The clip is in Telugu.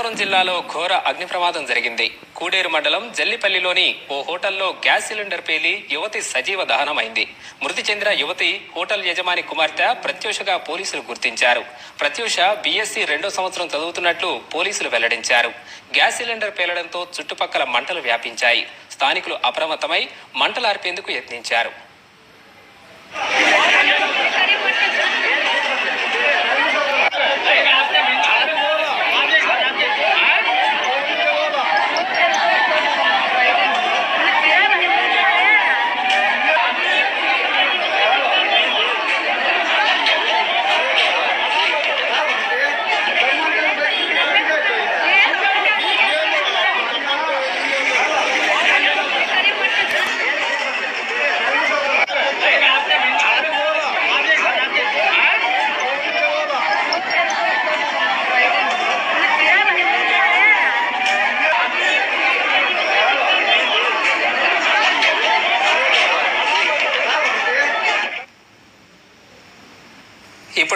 అనంతపురం జిల్లాలో ఘోర అగ్ని ప్రమాదం జరిగింది. కూడేరు మండలం జల్లిపల్లిలోని ఓ హోటల్లో గ్యాస్ సిలిండర్ పేలి యువతి సజీవ దహనమైంది. మృతి చెందిన యువతి హోటల్ యజమాని కుమార్తె ప్రత్యూషగా పోలీసులు గుర్తించారు. ప్రత్యూష బీఎస్సీ 2వ సంవత్సరం చదువుతున్నట్లు పోలీసులు వెల్లడించారు. గ్యాస్ సిలిండర్ పేలడంతో చుట్టుపక్కల మంటలు వ్యాపించాయి. స్థానికులు అప్రమత్తమై మంటలార్పేందుకు యత్నించారు.